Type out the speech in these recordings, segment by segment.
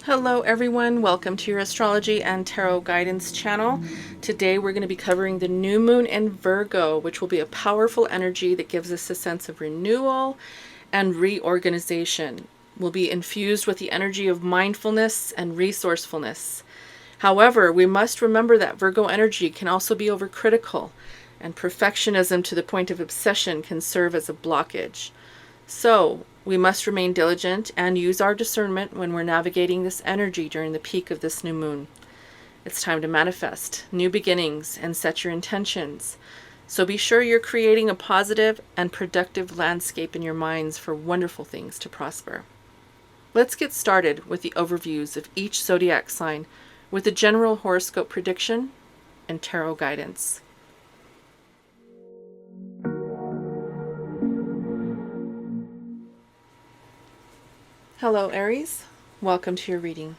Hello everyone, welcome to your astrology and tarot guidance channel. Today we're going to be covering the new moon in Virgo, which will be a powerful energy that gives us a sense of renewal and reorganization. Will be infused with the energy of mindfulness and resourcefulness. However, we must remember that Virgo energy can also be overcritical, and perfectionism to the point of obsession can serve as a blockage. So, we must remain diligent and use our discernment when we're navigating this energy during the peak of this new moon. It's time to manifest new beginnings and set your intentions. So be sure you're creating a positive and productive landscape in your minds for wonderful things to prosper. Let's get started with the overviews of each zodiac sign with a general horoscope prediction and tarot guidance. Hello Aries, welcome to your reading.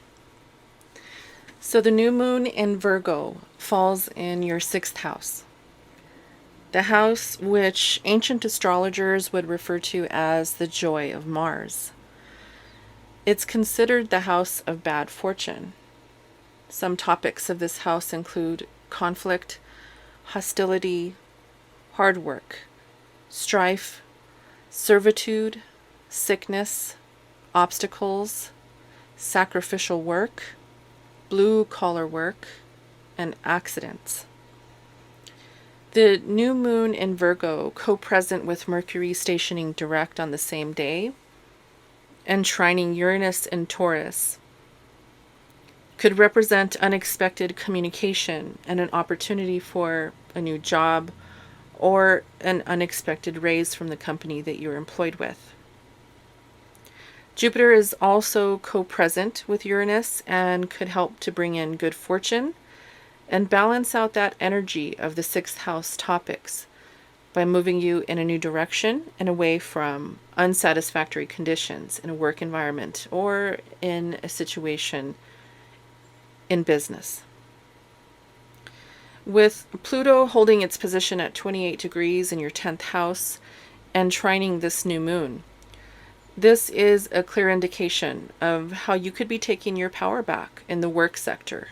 So the new moon in Virgo falls in your 6th house. The house which ancient astrologers would refer to as the joy of Mars. It's considered the house of bad fortune. Some topics of this house include conflict, hostility, hard work, strife, servitude, sickness, obstacles, sacrificial work, blue-collar work, and accidents. The new moon in Virgo, co-present with Mercury stationing direct on the same day, enshrining Uranus in Taurus, could represent unexpected communication and an opportunity for a new job or an unexpected raise from the company that you're employed with. Jupiter is also co-present with Uranus and could help to bring in good fortune and balance out that energy of the 6th house topics by moving you in a new direction and away from unsatisfactory conditions in a work environment or in a situation in business. With Pluto holding its position at 28 degrees in your 10th house and trining this new moon, this is a clear indication of how you could be taking your power back in the work sector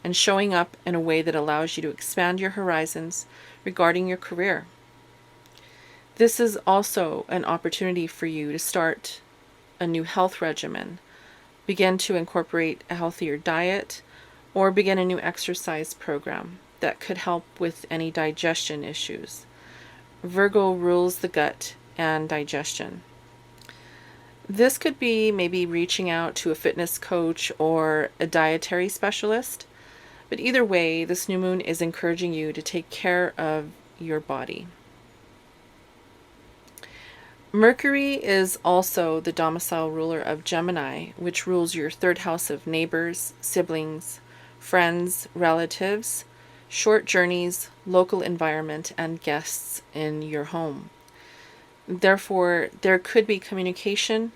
and showing up in a way that allows you to expand your horizons regarding your career. This is also an opportunity for you to start a new health regimen, begin to incorporate a healthier diet, or begin a new exercise program that could help with any digestion issues. Virgo rules the gut and digestion. This could be maybe reaching out to a fitness coach or a dietary specialist, but either way, this new moon is encouraging you to take care of your body. Mercury is also the domicile ruler of Gemini, which rules your 3rd house of neighbors, siblings, friends, relatives, short journeys, local environment, and guests in your home. Therefore, there could be communication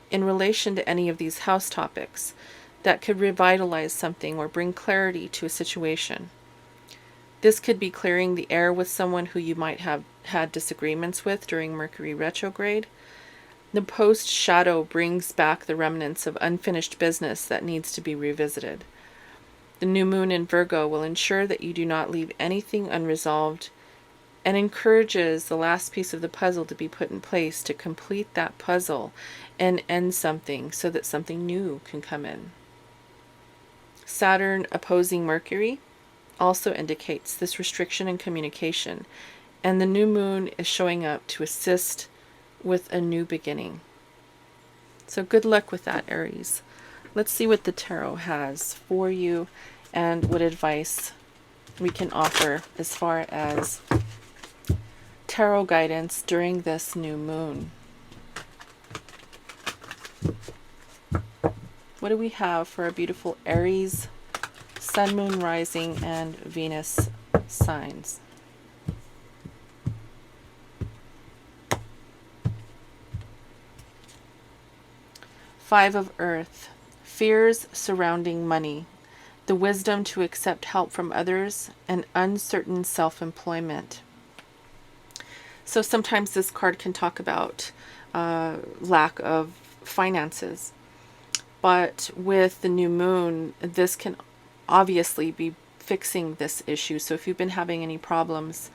in relation to any of these house topics that could revitalize something or bring clarity to a situation. This could be clearing the air with someone who you might have had disagreements with during Mercury retrograde. The post-shadow brings back the remnants of unfinished business that needs to be revisited. The new moon in Virgo will ensure that you do not leave anything unresolved and encourages the last piece of the puzzle to be put in place to complete that puzzle and end something so that something new can come in. Saturn opposing Mercury also indicates this restriction in communication, and the new moon is showing up to assist with a new beginning. So good luck with that, Aries. Let's see what the tarot has for you and what advice we can offer as far as tarot guidance during this new moon. What do we have for our beautiful Aries, Sun, Moon, Rising, and Venus signs? Five of Earth. Fears surrounding money, the wisdom to accept help from others, and uncertain self-employment. So sometimes this card can talk about lack of finances. But with the new moon, this can obviously be fixing this issue. So if you've been having any problems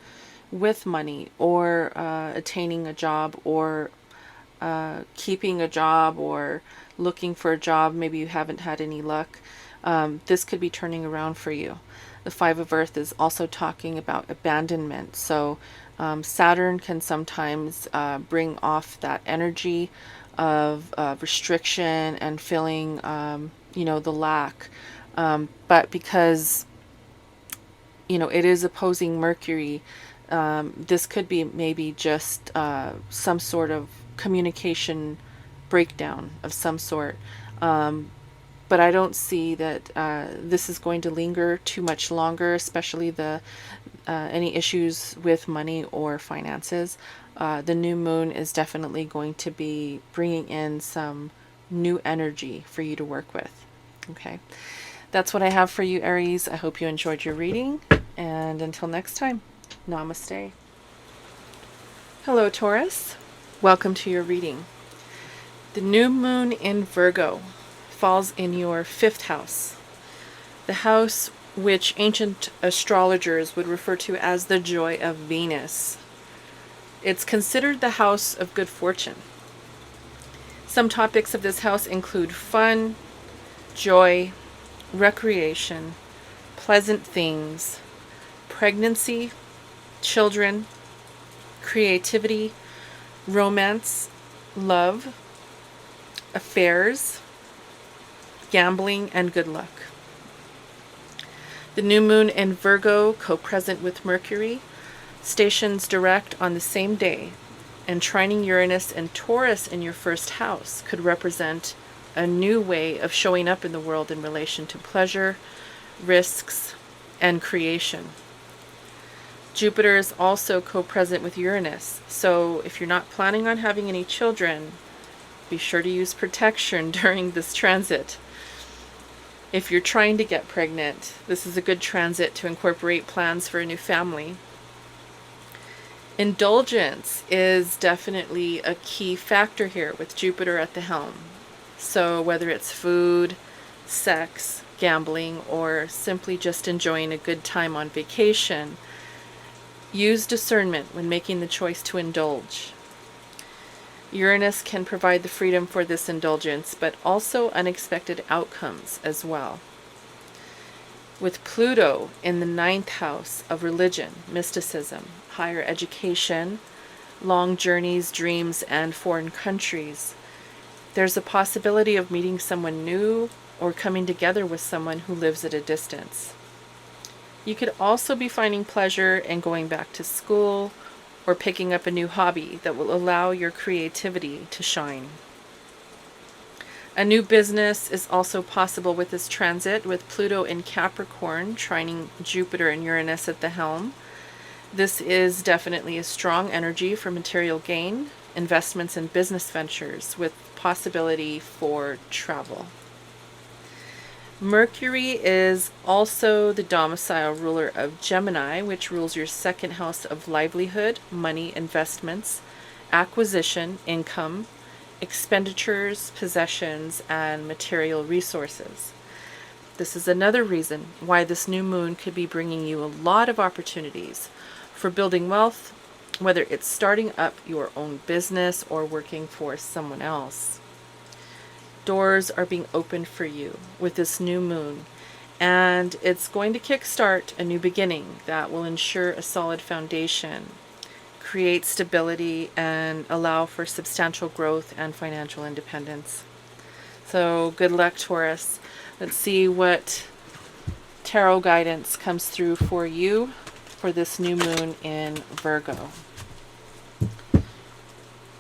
with money, or attaining a job, or keeping a job, or looking for a job, maybe you haven't had any luck, this could be turning around for you. The Five of Earth is also talking about abandonment. So Saturn can sometimes bring off that energy of restriction and feeling, the lack. But because, it is opposing Mercury, this could be maybe just some sort of communication breakdown of some sort. But I don't see that this is going to linger too much longer, especially the any issues with money or finances. The new moon is definitely going to be bringing in some new energy for you to work with. Okay, that's what I have for you, Aries. I hope you enjoyed your reading, and until next time, namaste. Hello, Taurus. Welcome to your reading. The new moon in Virgo falls in your 5th house, the house which ancient astrologers would refer to as the joy of Venus. It's considered the house of good fortune. Some topics of this house include fun, joy, recreation, pleasant things, pregnancy, children, creativity, romance, love, affairs, gambling, and good luck. The new moon in Virgo, co-present with Mercury, stations direct on the same day, and trining Uranus and Taurus in your 1st house could represent a new way of showing up in the world in relation to pleasure, risks, and creation. Jupiter is also co-present with Uranus, so if you're not planning on having any children, be sure to use protection during this transit. If you're trying to get pregnant, this is a good transit to incorporate plans for a new family. Indulgence is definitely a key factor here with Jupiter at the helm. So whether it's food, sex, gambling, or simply just enjoying a good time on vacation, use discernment when making the choice to indulge. Uranus can provide the freedom for this indulgence, but also unexpected outcomes as well. With Pluto in the 9th house of religion, mysticism, higher education, long journeys, dreams, and foreign countries, there's a possibility of meeting someone new or coming together with someone who lives at a distance. You could also be finding pleasure in going back to school or picking up a new hobby that will allow your creativity to shine. A new business is also possible with this transit, with Pluto in Capricorn trining Jupiter and Uranus at the helm. This is definitely a strong energy for material gain, investments, and business ventures, with possibility for travel. Mercury is also the domicile ruler of Gemini, which rules your 2nd house of livelihood, money, investments, acquisition, income, expenditures, possessions, and material resources. This is another reason why this new moon could be bringing you a lot of opportunities for building wealth, whether it's starting up your own business or working for someone else. Doors are being opened for you with this new moon, and it's going to kickstart a new beginning that will ensure a solid foundation, create stability, and allow for substantial growth and financial independence. So good luck, Taurus. Let's see what tarot guidance comes through for you for this new moon in Virgo.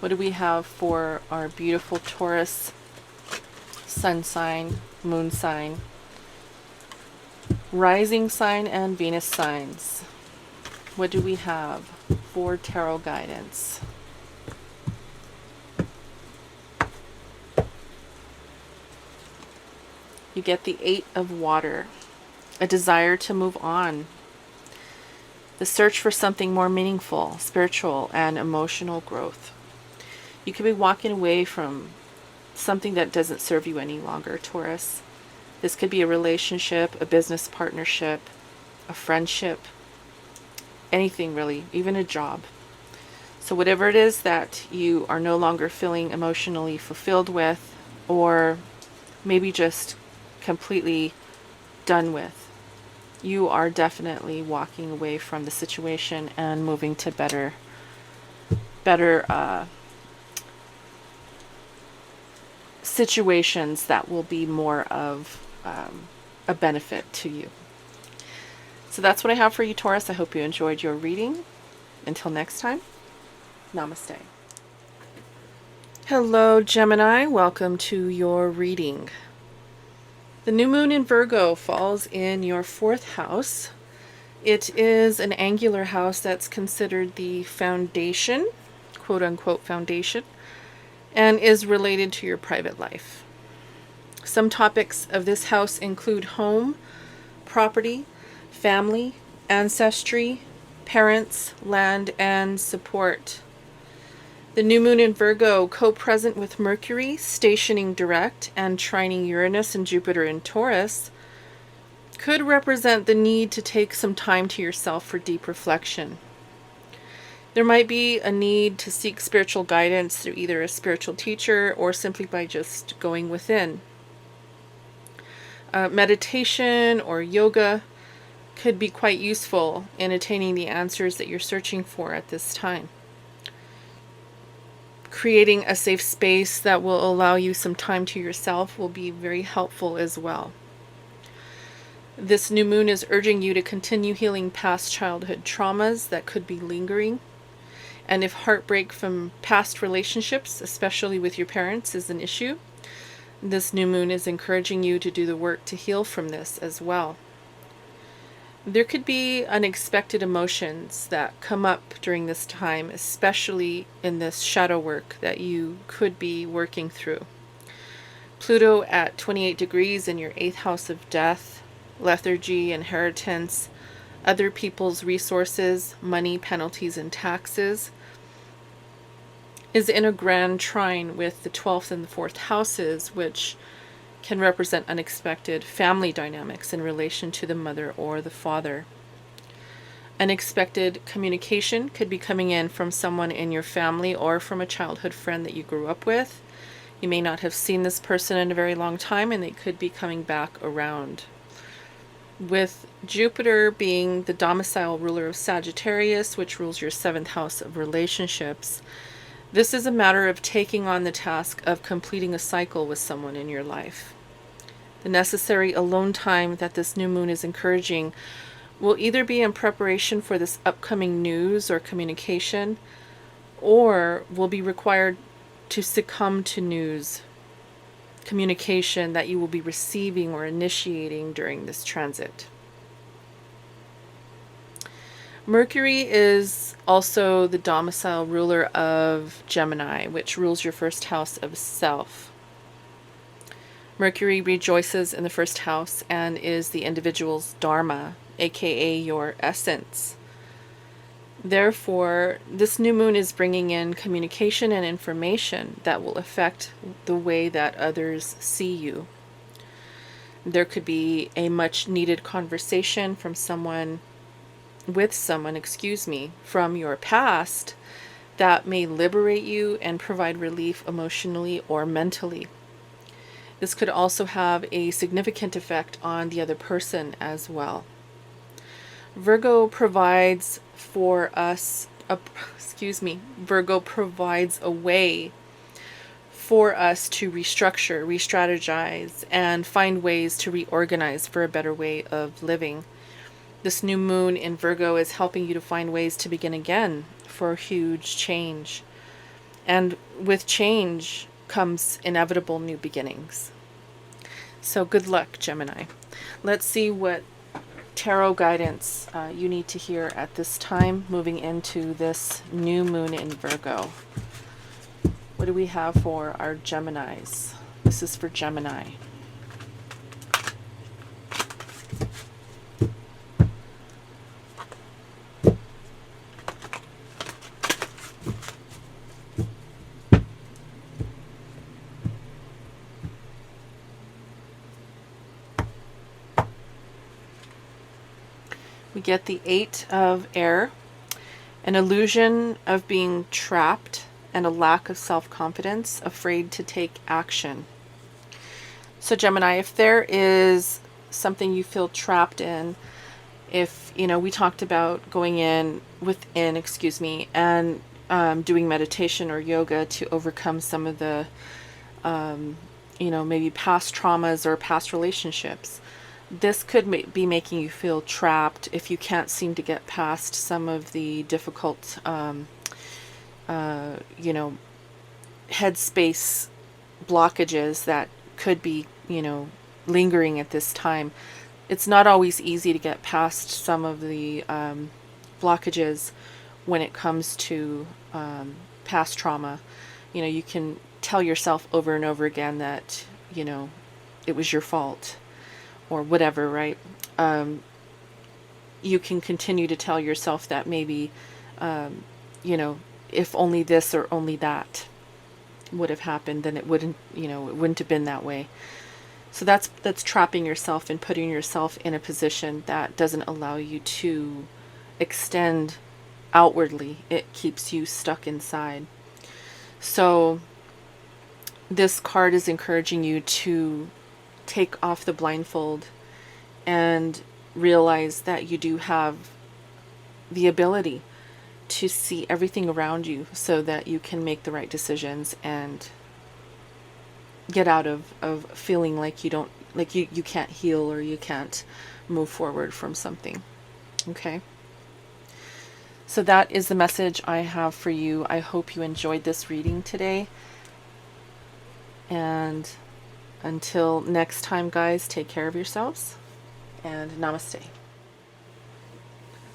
What do we have for our beautiful Taurus sun sign, moon sign, rising sign, and Venus signs? What do we have for tarot guidance? You get the 8 of Water, a desire to move on, the search for something more meaningful, spiritual, and emotional growth. You could be walking away from something that doesn't serve you any longer, Taurus. This could be a relationship, a business partnership, a friendship, anything really, even a job. So whatever it is that you are no longer feeling emotionally fulfilled with, or maybe just completely done with, you are definitely walking away from the situation and moving to better situations that will be more of a benefit to you. So that's what I have for you, Taurus. I hope you enjoyed your reading. Until next time, namaste. Hello, Gemini. Welcome to your reading. The new moon in Virgo falls in your 4th house. It is an angular house that's considered the foundation, quote unquote foundation, and is related to your private life. Some topics of this house include home, property, family, ancestry, parents, land, and support. The new moon in Virgo, co-present with Mercury, stationing direct and trining Uranus and Jupiter in Taurus, could represent the need to take some time to yourself for deep reflection. There might be a need to seek spiritual guidance through either a spiritual teacher or simply by just going within. Meditation or yoga could be quite useful in attaining the answers that you're searching for at this time. Creating a safe space that will allow you some time to yourself will be very helpful as well. This new moon is urging you to continue healing past childhood traumas that could be lingering. And if heartbreak from past relationships, especially with your parents, is an issue, this new moon is encouraging you to do the work to heal from this as well. There could be unexpected emotions that come up during this time, especially in this shadow work that you could be working through. Pluto at 28 degrees in your 8th house of death, lethargy, inheritance, other people's resources, money, penalties, and taxes, is in a grand trine with the 12th and the 4th houses, which can represent unexpected family dynamics in relation to the mother or the father. Unexpected communication could be coming in from someone in your family or from a childhood friend that you grew up with. You may not have seen this person in a very long time, and they could be coming back around. With Jupiter being the domicile ruler of Sagittarius, which rules your 7th house of relationships, this is a matter of taking on the task of completing a cycle with someone in your life. The necessary alone time that this new moon is encouraging will either be in preparation for this upcoming news or communication, or will be required to succumb to news, communication that you will be receiving or initiating during this transit. Mercury is also the domicile ruler of Gemini, which rules your 1st house of self. Mercury rejoices in the 1st house and is the individual's dharma, aka your essence. Therefore, this new moon is bringing in communication and information that will affect the way that others see you. There could be a much needed conversation from someone from your past that may liberate you and provide relief emotionally or mentally. This could also have a significant effect on the other person as well. Virgo provides Virgo provides a way for us to restructure, re-strategize, and find ways to reorganize for a better way of living. This new moon in Virgo is helping you to find ways to begin again for huge change. And with change comes inevitable new beginnings. So good luck, Gemini. Let's see what tarot guidance you need to hear at this time, moving into this new moon in Virgo. What do we have for our Geminis? This is for Gemini. We get the Eight of Air, an illusion of being trapped and a lack of self-confidence, afraid to take action. So Gemini, if there is something you feel trapped in, if, we talked about going within, and doing meditation or yoga to overcome some of the, maybe past traumas or past relationships. This could be making you feel trapped if you can't seem to get past some of the difficult, headspace blockages that could be, lingering at this time. It's not always easy to get past some of the blockages when it comes to past trauma. You can tell yourself over and over again that, it was your fault or whatever, right? You can continue to tell yourself that maybe, if only this or only that would have happened, then it wouldn't have been that way. So that's trapping yourself and putting yourself in a position that doesn't allow you to extend outwardly. It keeps you stuck inside. So this card is encouraging you to take off the blindfold and realize that you do have the ability to see everything around you so that you can make the right decisions and get out of feeling like you can't heal or you can't move forward from something. Okay? So that is the message I have for you. I hope you enjoyed this reading today. And until next time, guys, take care of yourselves and namaste.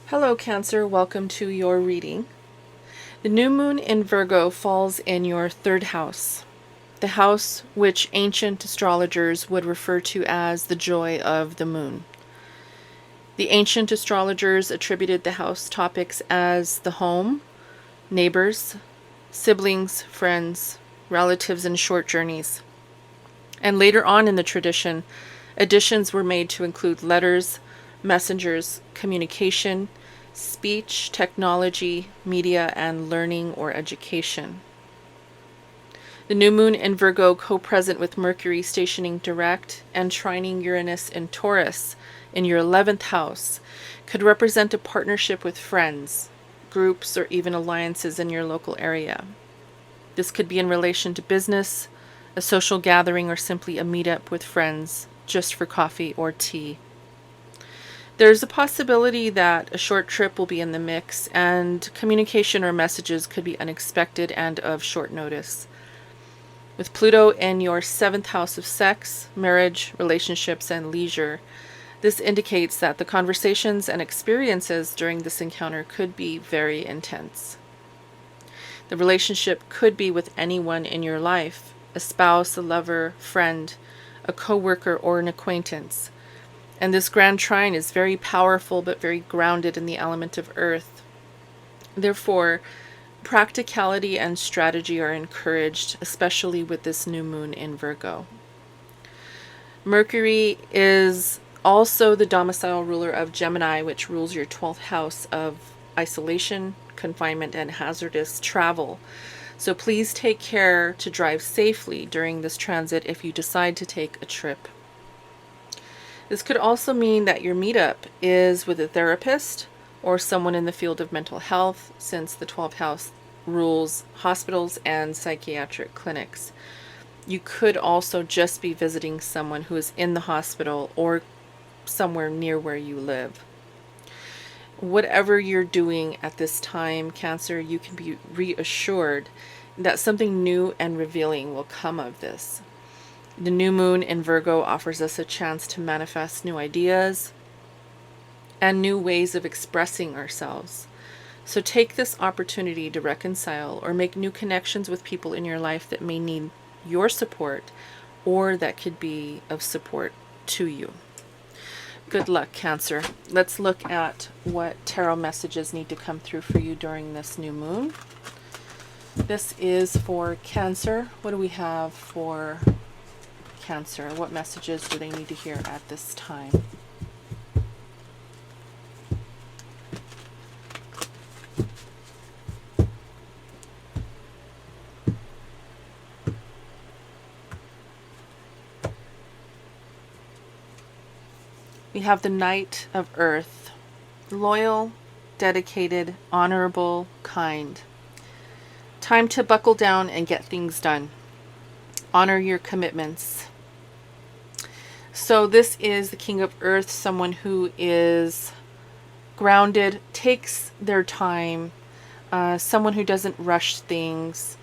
Hello, Cancer. Welcome to your reading. The new moon in Virgo falls in your third house, the house which ancient astrologers would refer to as the joy of the moon. The ancient astrologers attributed the house topics as the home, neighbors, siblings, friends, relatives, and short journeys. And later on in the tradition, additions were made to include letters, messengers, communication, speech, technology, media, and learning or education. The new moon in Virgo, co-present with Mercury stationing direct and trining Uranus in Taurus in your 11th house, could represent a partnership with friends, groups, or even alliances in your local area. This could be in relation to business, a social gathering, or simply a meetup with friends just for coffee or tea. There's a possibility that a short trip will be in the mix, and communication or messages could be unexpected and of short notice. With Pluto in your 7th house of sex, marriage, relationships, and leisure, this indicates that the conversations and experiences during this encounter could be very intense. The relationship could be with anyone in your life, a spouse, a lover, friend, a co-worker, or an acquaintance. And this Grand Trine is very powerful but very grounded in the element of earth. Therefore, practicality and strategy are encouraged, especially with this new moon in Virgo. Mercury is also the domicile ruler of Gemini, which rules your 12th house of isolation, confinement, and hazardous travel. So please take care to drive safely during this transit if you decide to take a trip. This could also mean that your meetup is with a therapist or someone in the field of mental health, since the 12th house rules hospitals and psychiatric clinics. You could also just be visiting someone who is in the hospital or somewhere near where you live. Whatever you're doing at this time, Cancer, you can be reassured that something new and revealing will come of this. The new moon in Virgo offers us a chance to manifest new ideas and new ways of expressing ourselves. So take this opportunity to reconcile or make new connections with people in your life that may need your support or that could be of support to you. Good luck, Cancer. Let's look at what tarot messages need to come through for you during this new moon. This is for Cancer. What do we have for Cancer? What messages do they need to hear at this time? We have the Knight of Earth. Loyal, dedicated, honorable, kind. Time to buckle down and get things done. Honor your commitments. So this is the King of Earth, someone who is grounded, takes their time, someone who doesn't rush things,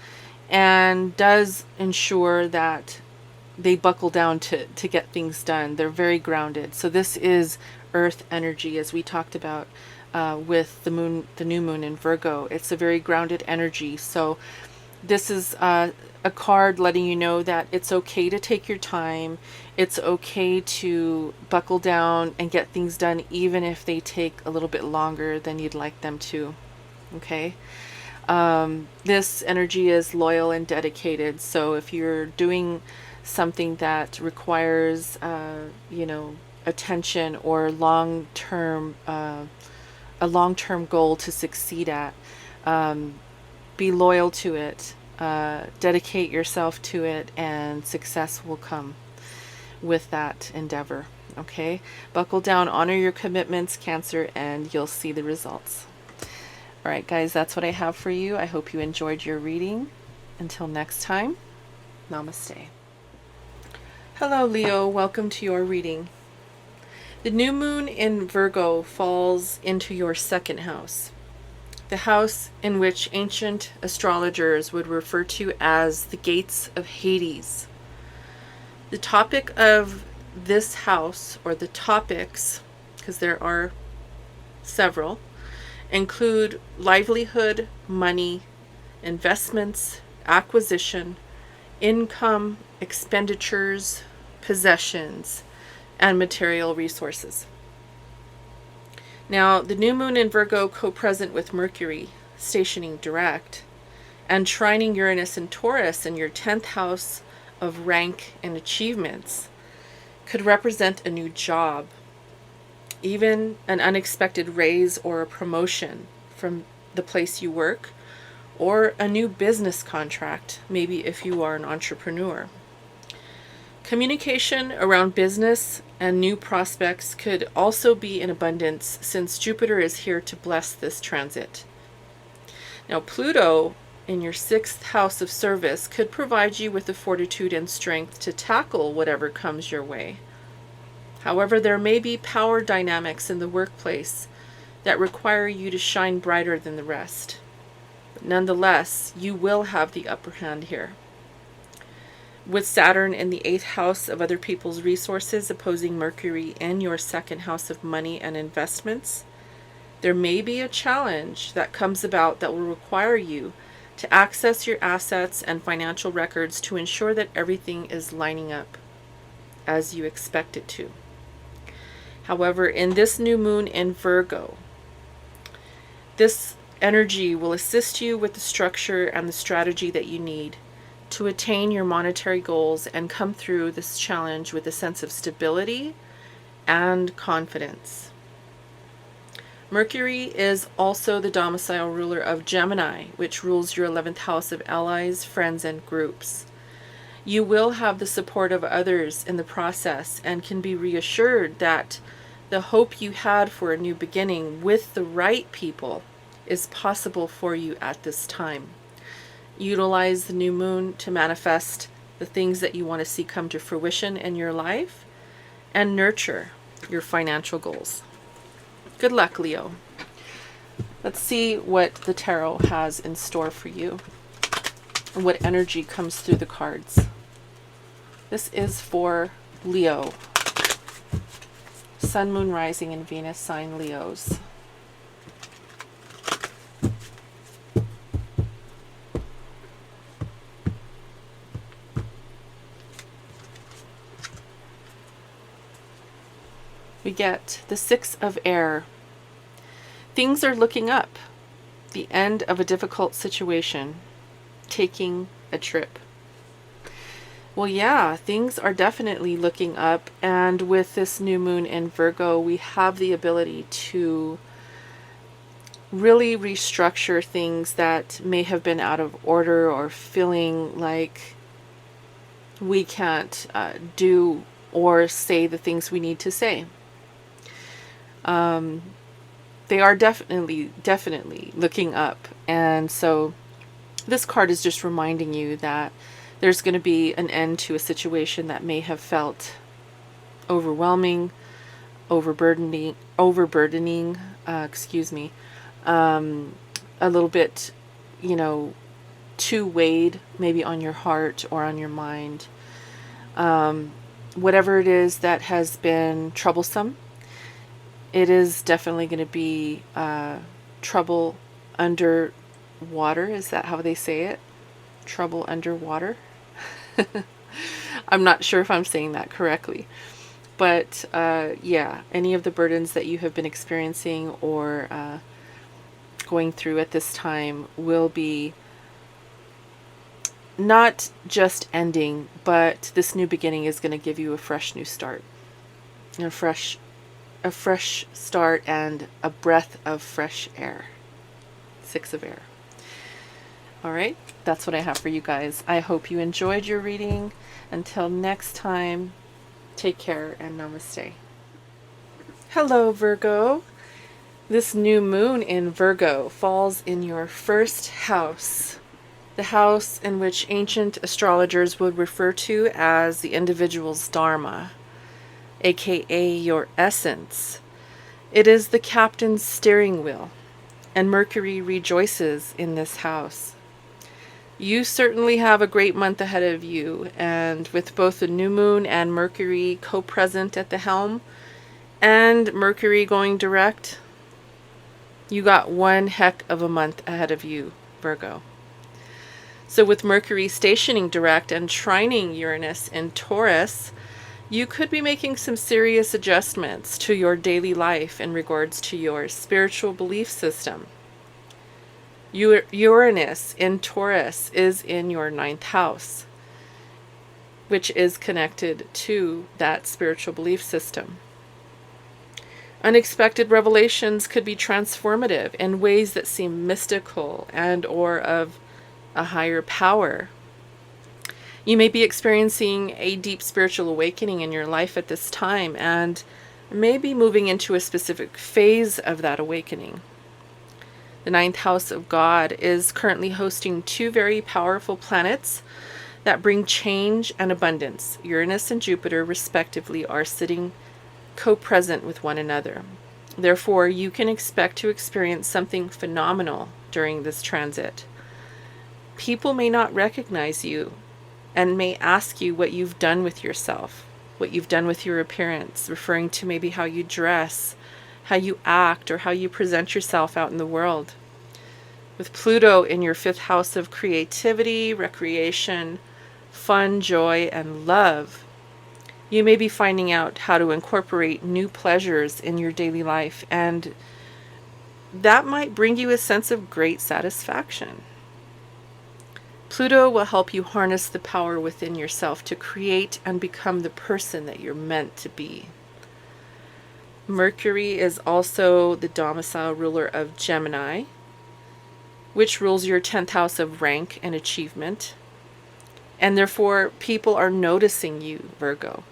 and does ensure that they buckle down to get things done. They're very grounded. So this is earth energy, as we talked about with the moon, the new moon in Virgo. It's a very grounded energy. So this is a card letting you know that it's okay to take your time. It's okay to buckle down and get things done, even if they take a little bit longer than you'd like them to. Okay. This energy is loyal and dedicated. So if you're doing something that requires, attention or long-term, a long-term goal to succeed at, be loyal to it, dedicate yourself to it, and success will come with that endeavor. Okay, buckle down, honor your commitments, Cancer, and you'll see the results. All right, guys, that's what I have for you. I hope you enjoyed your reading. Until next time, namaste. Hello, Leo. Welcome to your reading. The new moon in Virgo falls into your second house, the house in which ancient astrologers would refer to as the gates of Hades. The topic of this house, or the topics, because there are several, include livelihood, money, investments, acquisition, income, expenditures, possessions, and material resources. Now, the new moon in Virgo, co-present with Mercury, stationing direct, and trining Uranus and Taurus in your 10th house of rank and achievements, could represent a new job, even an unexpected raise or a promotion from the place you work, or a new business contract, maybe if you are an entrepreneur. Communication around business and new prospects could also be in abundance, since Jupiter is here to bless this transit. Now, Pluto in your 6th house of service could provide you with the fortitude and strength to tackle whatever comes your way. However, there may be power dynamics in the workplace that require you to shine brighter than the rest. But nonetheless, you will have the upper hand here. With Saturn in the 8th house of other people's resources opposing Mercury in your 2nd house of money and investments, there may be a challenge that comes about that will require you to access your assets and financial records to ensure that everything is lining up as you expect it to. However, in this new moon in Virgo, this energy will assist you with the structure and the strategy that you need to attain your monetary goals and come through this challenge with a sense of stability and confidence. Mercury is also the domicile ruler of Gemini, which rules your 11th house of allies, friends, and groups. You will have the support of others in the process and can be reassured that the hope you had for a new beginning with the right people is possible for you at this time. Utilize the new moon to manifest the things that you want to see come to fruition in your life and nurture your financial goals. Good luck, Leo. Let's see what the tarot has in store for you and what energy comes through the cards. This is for Leo. Sun, Moon, Rising, and Venus sign Leos. We get the 6 of Air. Things are looking up. The end of a difficult situation. Taking a trip. Well, yeah, things are definitely looking up. And with this new moon in Virgo, we have the ability to really restructure things that may have been out of order or feeling like we can't do or say the things we need to say. They are definitely looking up. And so this card is just reminding you that there's going to be an end to a situation that may have felt overwhelming, overburdening, a little bit, too weighed maybe on your heart or on your mind. Whatever it is that has been troublesome, it is definitely going to be trouble under water. Is that how they say it? Trouble underwater? I'm not sure if I'm saying that correctly. But yeah, any of the burdens that you have been experiencing or going through at this time will be not just ending, but this new beginning is going to give you a fresh new start. A fresh start and a breath of fresh air. 6 of air. All right, that's what I have for you guys. I hope you enjoyed your reading. Until next time, take care and namaste. Hello, Virgo. This new moon in Virgo falls in your first house, the house in which ancient astrologers would refer to as the individual's dharma, aka your essence. It is the captain's steering wheel, and Mercury rejoices in this house. You certainly have a great month ahead of you, and with both the new moon and Mercury co-present at the helm, and Mercury going direct, you got one heck of a month ahead of you, Virgo. So with Mercury stationing direct and trining Uranus in Taurus, you could be making some serious adjustments to your daily life in regards to your spiritual belief system. Uranus in Taurus is in your 9th house, which is connected to that spiritual belief system. Unexpected revelations could be transformative in ways that seem mystical and or of a higher power. You may be experiencing a deep spiritual awakening in your life at this time and may be moving into a specific phase of that awakening. The 9th house of God is currently hosting 2 very powerful planets that bring change and abundance. Uranus and Jupiter, respectively, are sitting co-present with one another. Therefore, you can expect to experience something phenomenal during this transit. People may not recognize you and may ask you what you've done with yourself, what you've done with your appearance, referring to maybe how you dress, how you act, or how you present yourself out in the world. With Pluto in your 5th house of creativity, recreation, fun, joy, and love, you may be finding out how to incorporate new pleasures in your daily life, and that might bring you a sense of great satisfaction. Pluto will help you harness the power within yourself to create and become the person that you're meant to be. Mercury is also the domicile ruler of Gemini, which rules your 10th house of rank and achievement. And therefore, people are noticing you, Virgo.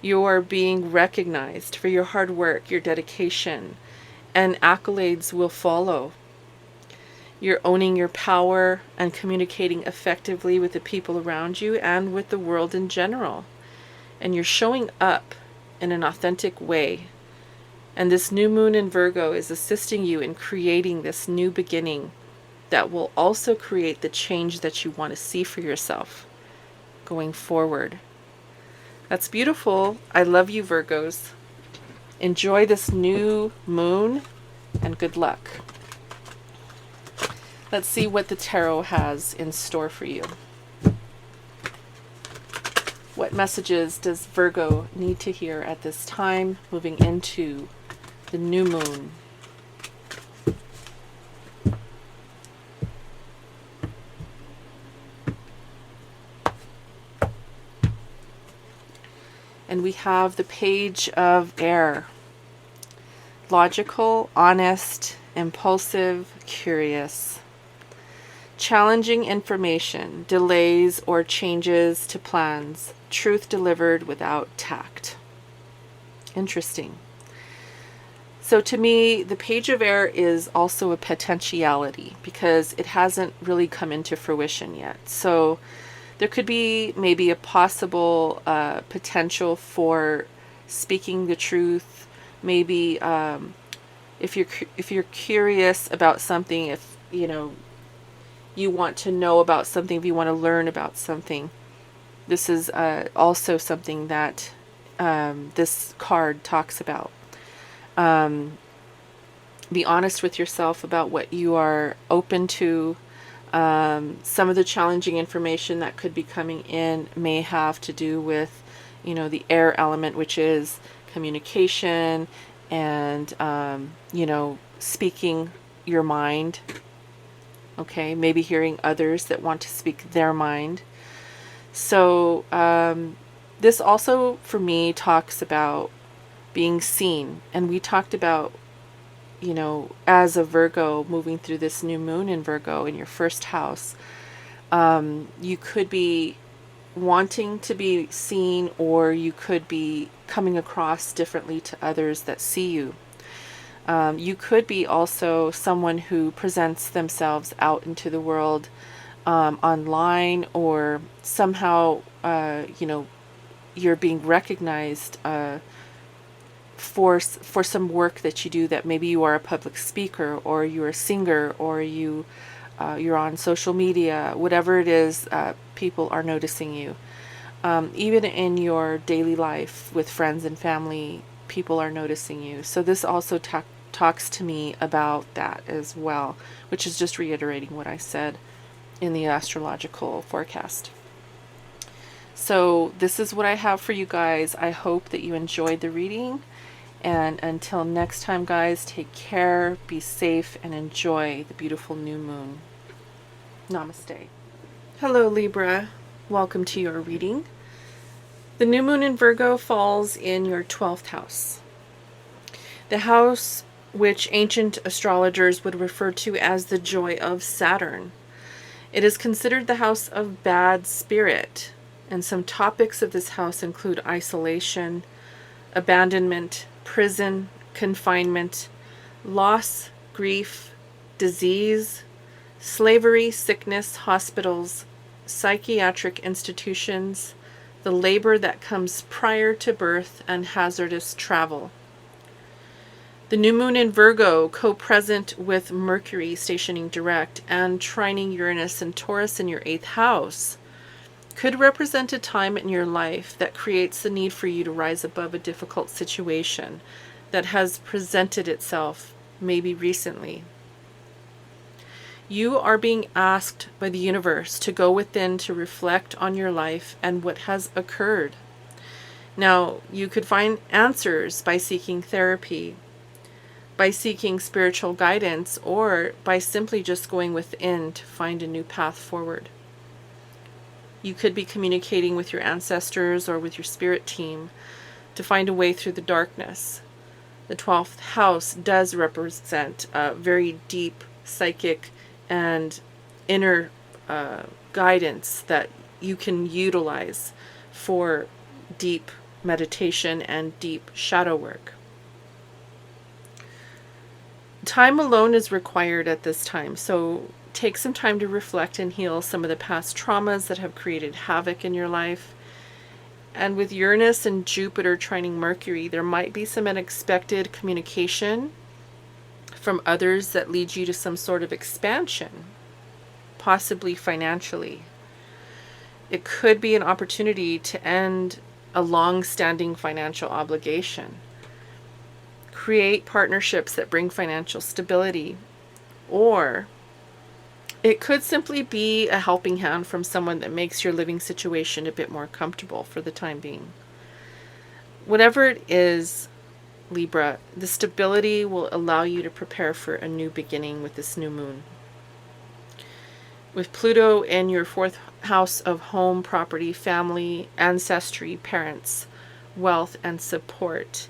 You are being recognized for your hard work, your dedication, and accolades will follow. You're owning your power and communicating effectively with the people around you and with the world in general. And you're showing up in an authentic way. And this new moon in Virgo is assisting you in creating this new beginning that will also create the change that you want to see for yourself going forward. That's beautiful. I love you, Virgos. Enjoy this new moon and good luck. Let's see what the tarot has in store for you. What messages does Virgo need to hear at this time, moving into the new moon? And we have the Page of Air. Logical, honest, impulsive, curious. Challenging information, delays or changes to plans, truth delivered without tact. Interesting. So to me, the Page of Air is also a potentiality because it hasn't really come into fruition yet. So there could be maybe a possible potential for speaking the truth. Maybe if you're curious about something, if you want to know about something, if you want to learn about something, this is also something that this card talks about. Be honest with yourself about what you are open to. Some of the challenging information that could be coming in may have to do with, the air element, which is communication and, speaking your mind. Okay, maybe hearing others that want to speak their mind. So this also, for me, talks about being seen. And we talked about, as a Virgo moving through this new moon in Virgo in your first house, you could be wanting to be seen, or you could be coming across differently to others that see you. You could be also someone who presents themselves out into the world online, or somehow, you're being recognized for some work that you do, that maybe you are a public speaker, or you're a singer, or you're on social media, whatever it is, people are noticing you. Even in your daily life with friends and family, people are noticing you. So this also talks to me about that as well, which is just reiterating what I said in the astrological forecast. So this is what I have for you guys. I hope that you enjoyed the reading. And until next time, guys, take care, be safe, and enjoy the beautiful new moon. Namaste. Hello, Libra. Welcome to your reading. The new moon in Virgo falls in your 12th house. The house which ancient astrologers would refer to as the joy of Saturn. It is considered the house of bad spirit, and some topics of this house include isolation, abandonment, prison, confinement, loss, grief, disease, slavery, sickness, hospitals, psychiatric institutions, the labor that comes prior to birth, and hazardous travel. The new moon in Virgo, co-present with Mercury stationing direct and trining Uranus and Taurus in your 8th house, could represent a time in your life that creates the need for you to rise above a difficult situation that has presented itself maybe recently. You are being asked by the universe to go within to reflect on your life and what has occurred. Now, you could find answers by seeking therapy, by seeking spiritual guidance, or by simply just going within to find a new path forward. You could be communicating with your ancestors or with your spirit team to find a way through the darkness. The 12th house does represent a very deep psychic and inner guidance that you can utilize for deep meditation and deep shadow work. Time alone is required at this time, so take some time to reflect and heal some of the past traumas that have created havoc in your life. And with Uranus and Jupiter trining Mercury, there might be some unexpected communication from others that leads you to some sort of expansion, possibly financially. It could be an opportunity to end a long-standing financial obligation. Create partnerships that bring financial stability, or it could simply be a helping hand from someone that makes your living situation a bit more comfortable for the time being. Whatever it is, Libra, the stability will allow you to prepare for a new beginning with this new moon. With Pluto in your 4th house of home, property, family, ancestry, parents, wealth, and support,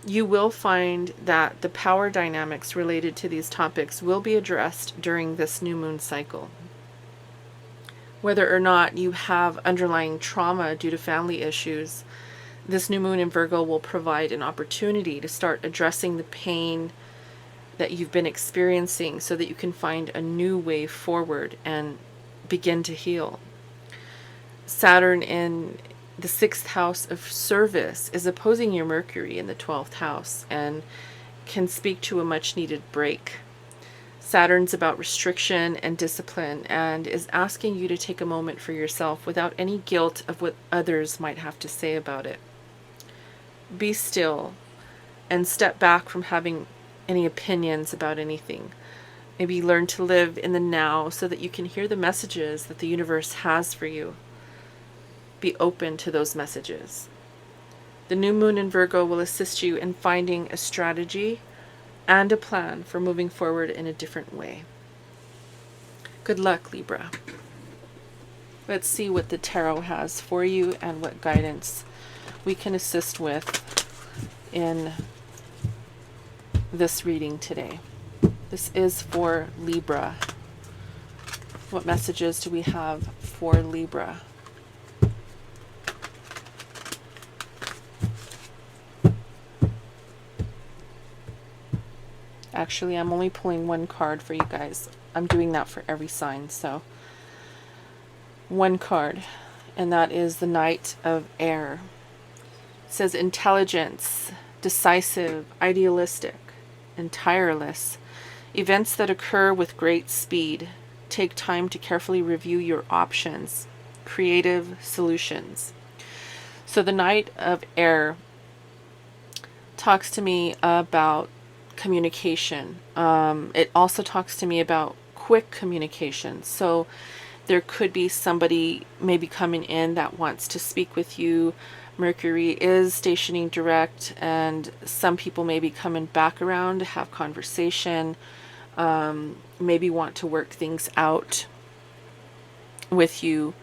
you will find that the power dynamics related to these topics will be addressed during this new moon cycle. Whether or not you have underlying trauma due to family issues, This new moon in Virgo will provide an opportunity to start addressing the pain that you've been experiencing so that you can find a new way forward and begin to heal. Saturn in the 6th house of service is opposing your Mercury in the 12th house and can speak to a much needed break. Saturn's about restriction and discipline and is asking you to take a moment for yourself without any guilt of what others might have to say about it. Be still and step back from having any opinions about anything. Maybe learn to live in the now so that you can hear the messages that the universe has for you. Be open to those messages. The new moon in Virgo will assist you in finding a strategy and a plan for moving forward in a different way. Good luck, Libra. Let's see what the tarot has for you and what guidance we can assist with in this reading today. This is for Libra. What messages do we have for Libra? Actually, I'm only pulling one card for you guys. I'm doing that for every sign, so one card, and that is the Knight of Air. It says intelligence, decisive, idealistic, and tireless. Events that occur with great speed. Take time to carefully review your options. Creative solutions. So the Knight of Air talks to me about communication. It also talks to me about quick communication. So there could be somebody maybe coming in that wants to speak with you. Mercury is stationing direct, and some people may be coming back around to have conversation, maybe want to work things out with you.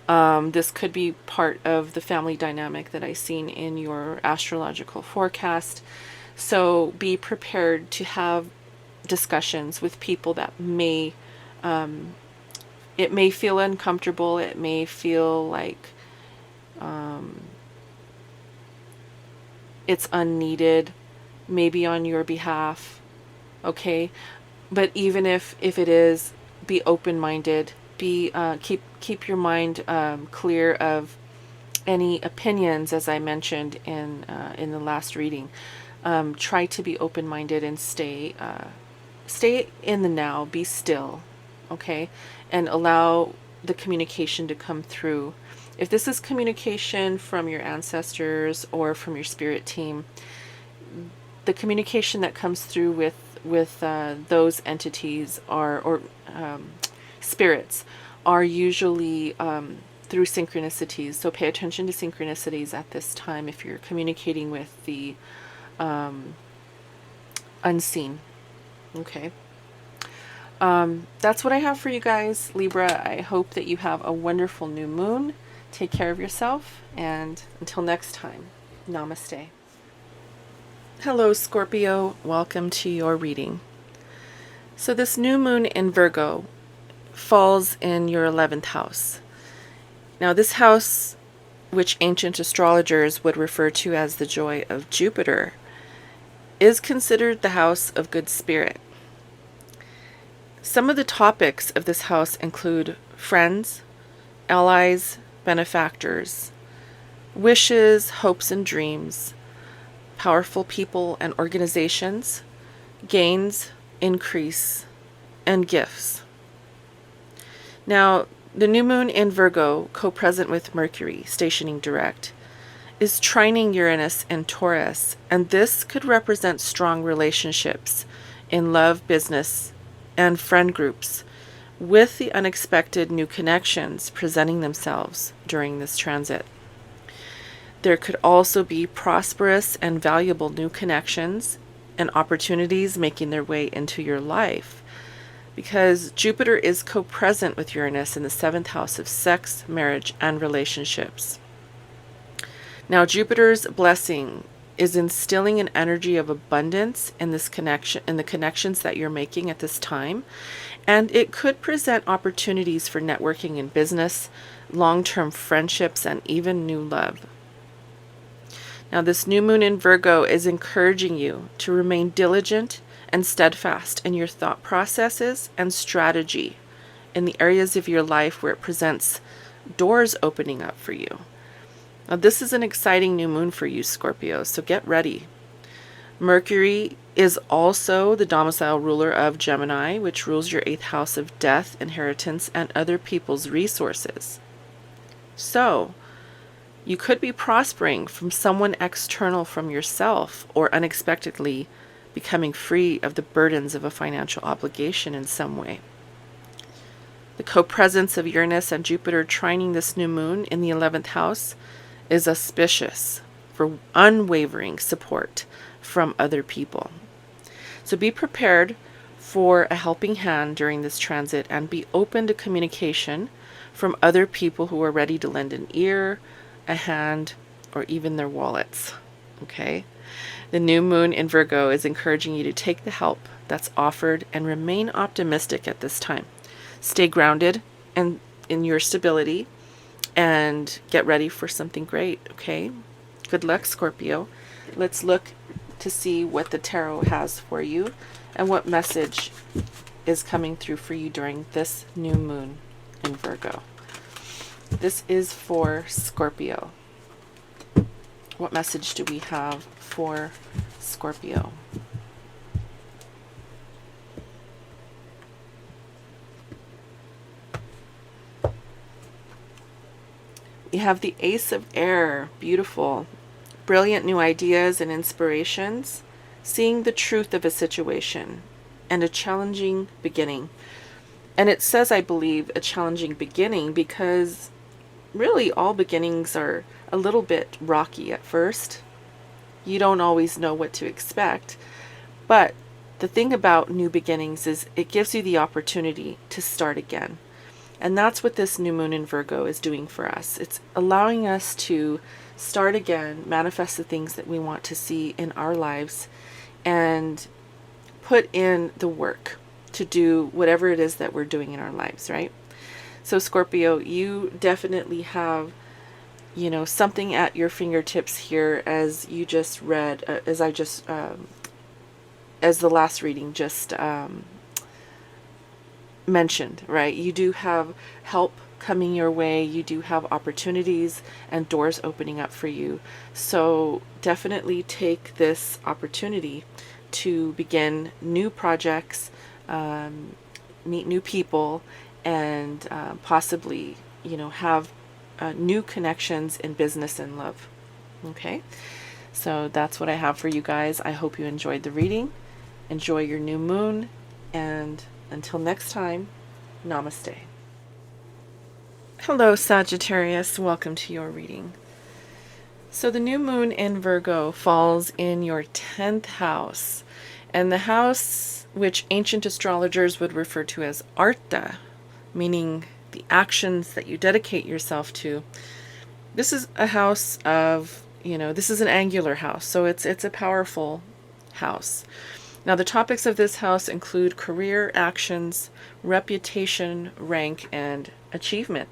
This could be part of the family dynamic that I've seen in your astrological forecast. So be prepared to have discussions with people that may, it may feel uncomfortable. It may feel like it's unneeded, maybe on your behalf. Okay. But even if it is, be open-minded, keep your mind clear of any opinions, as I mentioned in the last reading. Try to be open-minded and stay in the now. Be still, okay, and allow the communication to come through. If this is communication from your ancestors or from your spirit team, the communication that comes through with those entities or spirits are usually through synchronicities. So pay attention to synchronicities at this time if you're communicating with the unseen. Okay. That's what I have for you guys, Libra. I hope that you have a wonderful new moon. Take care of yourself, and until next time, namaste. Hello, Scorpio. Welcome to your reading. So this new moon in Virgo falls in your 11th house. Now this house, which ancient astrologers would refer to as the joy of Jupiter, is considered the house of good spirit. Some of the topics of this house include friends, allies, benefactors, wishes, hopes, and dreams, powerful people and organizations, gains, increase, and gifts. Now, the new moon in Virgo, co-present with Mercury, stationing direct, is trining Uranus and Taurus, and this could represent strong relationships in love, business, and friend groups, with the unexpected new connections presenting themselves during this transit. There could also be prosperous and valuable new connections and opportunities making their way into your life, because Jupiter is co-present with Uranus in the 7th house of sex, marriage, and relationships. Now, Jupiter's blessing is instilling an energy of abundance in this connection, in the connections that you're making at this time, and it could present opportunities for networking in business, long-term friendships, and even new love. Now, this new moon in Virgo is encouraging you to remain diligent and steadfast in your thought processes and strategy in the areas of your life where it presents doors opening up for you. Now, this is an exciting new moon for you, Scorpio, so get ready. Mercury is also the domicile ruler of Gemini, which rules your 8th house of death, inheritance, and other people's resources. So, you could be prospering from someone external from yourself, or unexpectedly becoming free of the burdens of a financial obligation in some way. The co-presence of Uranus and Jupiter trining this new moon in the 11th house is auspicious for unwavering support from other people. So be prepared for a helping hand during this transit, and be open to communication from other people who are ready to lend an ear, a hand, or even their wallets. Okay? The new moon in Virgo is encouraging you to take the help that's offered and remain optimistic at this time. Stay grounded and in your stability and get ready for something great, okay? Good luck, Scorpio. Let's look to see what the tarot has for you and what message is coming through for you during this new moon in Virgo. This is for Scorpio. What message do we have for Scorpio? We have the Ace of Air. Beautiful. Brilliant new ideas and inspirations. Seeing the truth of a situation and a challenging beginning. And it says, I believe, a challenging beginning because really all beginnings are a little bit rocky at first. You don't always know what to expect. But the thing about new beginnings is it gives you the opportunity to start again. And that's what this new moon in Virgo is doing for us. It's allowing us to start again, manifest the things that we want to see in our lives, and put in the work to do whatever it is that we're doing in our lives, right? So Scorpio, you definitely have, something at your fingertips here, as you just read, as the last reading just mentioned, right? You do have help coming your way. You do have opportunities and doors opening up for you. So definitely take this opportunity to begin new projects, meet new people, and possibly, have new connections in business and love. Okay, so that's what I have for you guys. I hope you enjoyed the reading. Enjoy your new moon, and until next time, namaste. Hello, Sagittarius. Welcome to your reading. So the new moon in Virgo falls in your 10th house, and the house which ancient astrologers would refer to as Artha, meaning the actions that you dedicate yourself to. This is a house of, this is an angular house, so it's a powerful house. Now, the topics of this house include career, actions, reputation, rank, and achievement.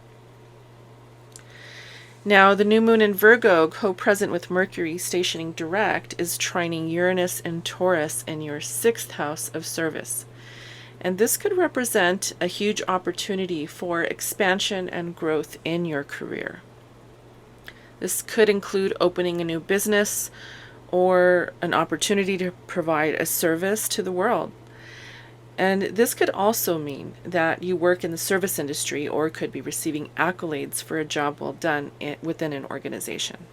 Now, the new moon in Virgo, co-present with Mercury stationing direct, is trining Uranus and Taurus in your 6th house of service. And this could represent a huge opportunity for expansion and growth in your career. This could include opening a new business or an opportunity to provide a service to the world. And this could also mean that you work in the service industry or could be receiving accolades for a job well done within an organization.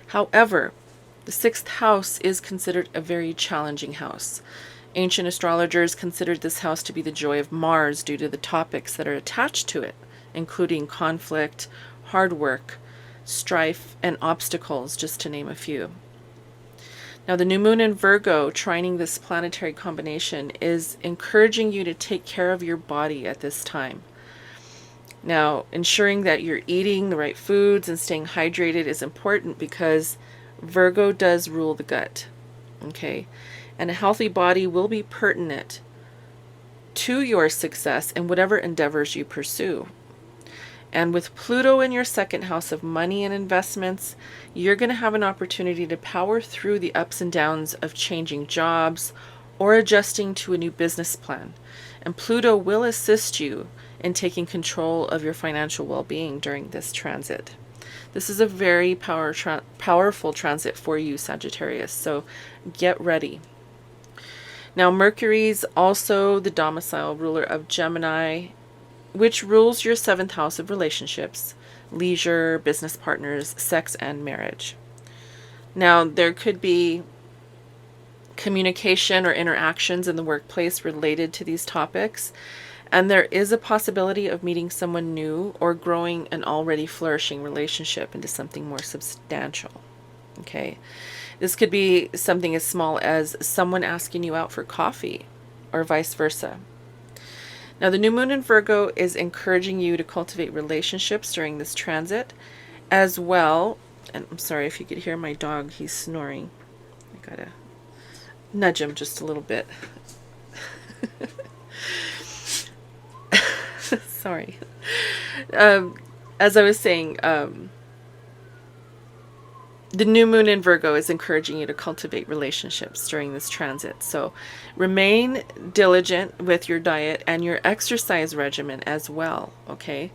However, the 6th house is considered a very challenging house. Ancient astrologers considered this house to be the joy of Mars due to the topics that are attached to it, including conflict, hard work, strife, and obstacles, just to name a few. Now, the new moon in Virgo trining this planetary combination is encouraging you to take care of your body at this time. Now, ensuring that you're eating the right foods and staying hydrated is important because Virgo does rule the gut. Okay? And a healthy body will be pertinent to your success in whatever endeavors you pursue. And with Pluto in your second house of money and investments, you're going to have an opportunity to power through the ups and downs of changing jobs or adjusting to a new business plan. And Pluto will assist you in taking control of your financial well-being during this transit. This is a very powerful transit for you, Sagittarius, so get ready. Now, Mercury's also the domicile ruler of Gemini, which rules your seventh house of relationships, leisure, business partners, sex, and marriage. Now, there could be communication or interactions in the workplace related to these topics, and there is a possibility of meeting someone new or growing an already flourishing relationship into something more substantial. Okay, this could be something as small as someone asking you out for coffee or vice versa. Now, the new moon in Virgo is encouraging you to cultivate relationships during this transit as well. And I'm sorry if you could hear my dog, he's snoring. I gotta nudge him just a little bit. Sorry. As I was saying, the new moon in Virgo is encouraging you to cultivate relationships during this transit. So remain diligent with your diet and your exercise regimen as well, okay?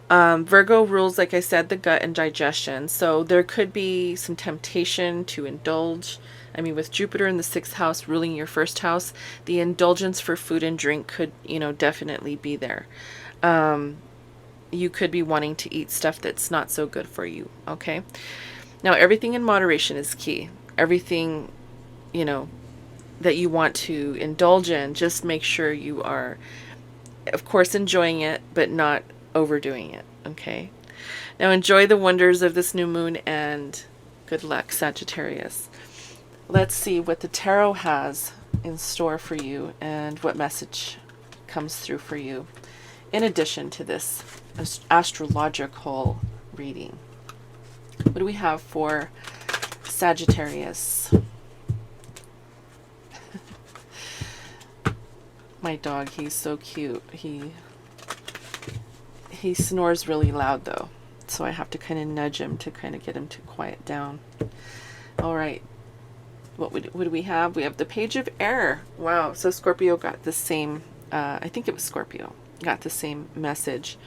Virgo rules, like I said, the gut and digestion. So there could be some temptation to indulge. I mean, with Jupiter in the sixth house ruling your first house, the indulgence for food and drink could, definitely be there. You could be wanting to eat stuff that's not so good for you, okay? Now, everything in moderation is key. Everything, that you want to indulge in, just make sure you are, of course, enjoying it, but not overdoing it, okay? Now, enjoy the wonders of this new moon, and good luck, Sagittarius. Let's see what the tarot has in store for you and what message comes through for you, in addition to this astrological reading. What do we have for Sagittarius? My dog, he's so cute. He snores really loud though, so I have to kind of nudge him to kind of get him to quiet down. All right. What do we have? We have the Page of Air. Wow. So Scorpio got the same, I think it was Scorpio, got the same message.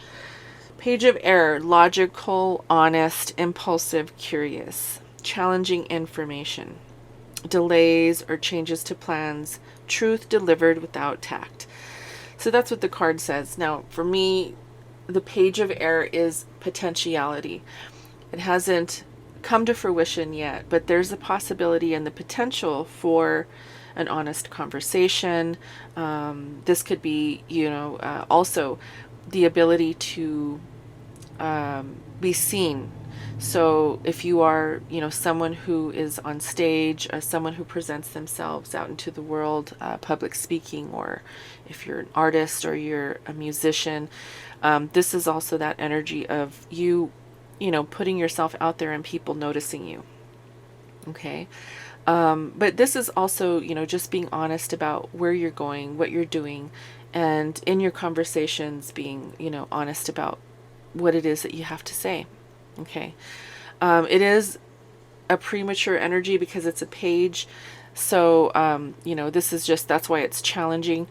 Page of Air, logical, honest, impulsive, curious, challenging information, delays or changes to plans, truth delivered without tact. So that's what the card says. Now, for me, the Page of Air is potentiality. It hasn't come to fruition yet, but there's a possibility and the potential for an honest conversation. This could be, also the ability to be seen. So if you are, someone who is on stage, someone who presents themselves out into the world, public speaking, or if you're an artist or you're a musician, this is also that energy of you, putting yourself out there and people noticing you. Okay. But this is also, just being honest about where you're going, what you're doing, and in your conversations being, honest about what it is that you have to say. Okay. It is a premature energy because it's a page. So, this is that's why it's challenging.